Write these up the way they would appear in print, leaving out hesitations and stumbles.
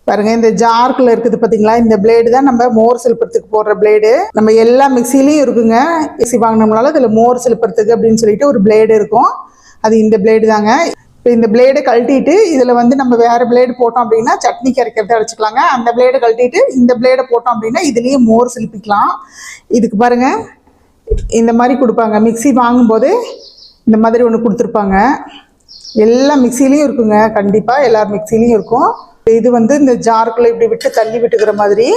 பாருங்க, இந்த ஜார்க்குள்ள இருக்குது பார்த்தீங்களா, இந்த பிளேடு தான் நம்ம மோர் சிலுப்புறதுக்கு போடுற பிளேடு. நம்ம எல்லா மிக்சிலையும் இருக்குங்க. மிக்சி வாங்கினோம்னால இதில் மோர் சிலுப்புறதுக்கு அப்படின்னு சொல்லிட்டு ஒரு பிளேடு இருக்கும். அது இந்த பிளேடு தாங்க. இப்போ இந்த பிளேடை கழட்டிட்டு இதில் வந்து நம்ம வேறு பிளேடு போட்டோம் அப்படின்னா சட்னிக்கு அரைக்கிறத அரைச்சிக்கலாங்க. அந்த பிளேடை கழட்டிட்டு இந்த பிளேடை போட்டோம் அப்படின்னா இதுலேயும் மோர் சிலுப்பிக்கலாம். இதுக்கு பாருங்க, இந்த மாதிரி கொடுப்பாங்க. மிக்சி வாங்கும்போது இந்த மாதிரி ஒன்று கொடுத்துருப்பாங்க. எல்லா மிக்சிலையும் இருக்குங்க, கண்டிப்பாக எல்லார் மிக்சிலையும் இருக்கும். இது வந்து இந்த ஜாருக்குள்ளே இப்படி விட்டு தள்ளி விட்டுக்கிற மாதிரி.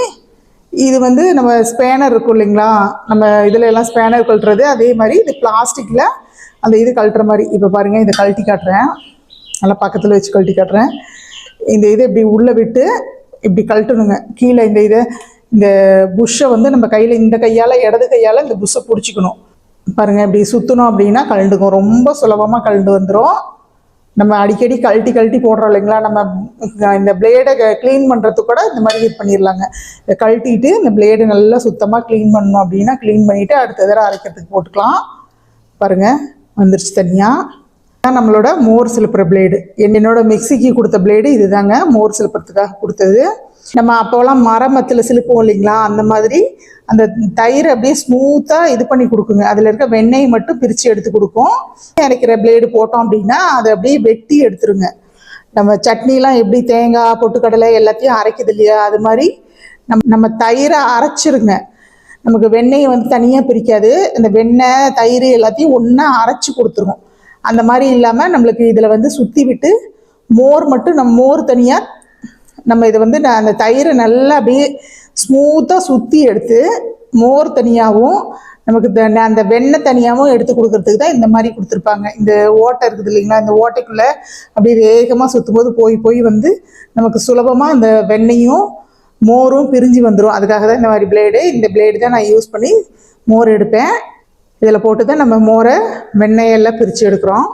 இது வந்து நம்ம ஸ்பேனர் இருக்கும் இல்லைங்களா, நம்ம இதில் எல்லாம் ஸ்பேனர் கழட்டுறது, அதே மாதிரி இது பிளாஸ்டிக்கில் அந்த இது கழட்டுற மாதிரி. இப்போ பாருங்கள், இதை கழட்டி காட்டுறேன், நல்லா பக்கத்தில் வச்சு கழட்டி காட்டுறேன். இந்த இதை இப்படி உள்ளே விட்டு இப்படி கழட்டணுங்க. கீழே இந்த புஷ்ஷை வந்து நம்ம கையில், இந்த கையால், இடது கையால் இந்த புஷ்ஷை பிடிச்சிக்கணும். பாருங்கள், இப்படி சுற்றணும் அப்படின்னா கழண்டுக்கும். ரொம்ப சுலபமாக கழண்டு வந்துடும். நம்ம அடிக்கடி கழட்டி போடுறோம் இல்லைங்களா, நம்ம இந்த பிளேடை க்ளீன் பண்ணுறதுக்கு கூட இந்த மாதிரி இது பண்ணிடலாங்க. இதை கழட்டிட்டு இந்த பிளேடு நல்லா சுத்தமாக க்ளீன் பண்ணணும் அப்படின்னா க்ளீன் பண்ணிவிட்டு அடுத்த தடவை அரைக்கிறதுக்கு போட்டுக்கலாம். பாருங்கள், வந்துருச்சு தனியாக. நம்மளோட மோர் சிலுப்புற பிளேடு. என்னோட மிக்சிக்கு கொடுத்த பிளேடு இது தாங்க, மோர் சிலுப்புறதுக்காக கொடுத்தது. நம்ம அப்போலாம் மரமத்தில் சிலுப்புவோம் இல்லைங்களா, அந்த மாதிரி அந்த தயிர் அப்படியே ஸ்மூத்தாக இது பண்ணி கொடுக்குங்க. அதில் இருக்க வெண்ணெய் மட்டும் பிரித்து எடுத்து கொடுக்கும். அரைக்கிற பிளேடு போட்டோம் அப்படின்னா அதை அப்படியே வெட்டி எடுத்துருங்க. நம்ம சட்னிலாம் எப்படி தேங்காய் பொட்டுக்கடலை எல்லாத்தையும் அரைக்குது இல்லையா, அது மாதிரி நம்ம தயிரை அரைச்சிருங்க. நமக்கு வெண்ணெயை வந்து தனியாக பிரிக்காது. இந்த வெண்ணெய் தயிர் எல்லாத்தையும் ஒன்றா அரைச்சி கொடுத்துருவோம். அந்த மாதிரி இல்லாமல் நம்மளுக்கு இதில் வந்து சுற்றி விட்டு மோர் மட்டும், நம்ம மோர் தனியாக, நம்ம இதை வந்து அந்த தயிரை நல்லா அப்படியே ஸ்மூத்தாக சுற்றி எடுத்து மோர் தனியாகவும் நமக்கு அந்த வெண்ணெய் தனியாகவும் எடுத்து கொடுக்கறதுக்கு தான் இந்த மாதிரி கொடுத்துருப்பாங்க. இந்த ஓட்டை இருக்குது இல்லைங்களா, இந்த ஓட்டைக்குள்ளே அப்படியே வேகமாக சுற்றும் போது போய் வந்து நமக்கு சுலபமாக அந்த வெண்ணெயும் மோரும் பிரிஞ்சு வந்துடும். அதுக்காக தான் இந்த மாதிரி பிளேடு. இந்த பிளேடு தான் நான் யூஸ் பண்ணி மோர் எடுப்பேன். இதில் போட்டு தான் நம்ம மோரை வெண்ணெயெல்லாம் பிரித்து எடுக்கிறோம்.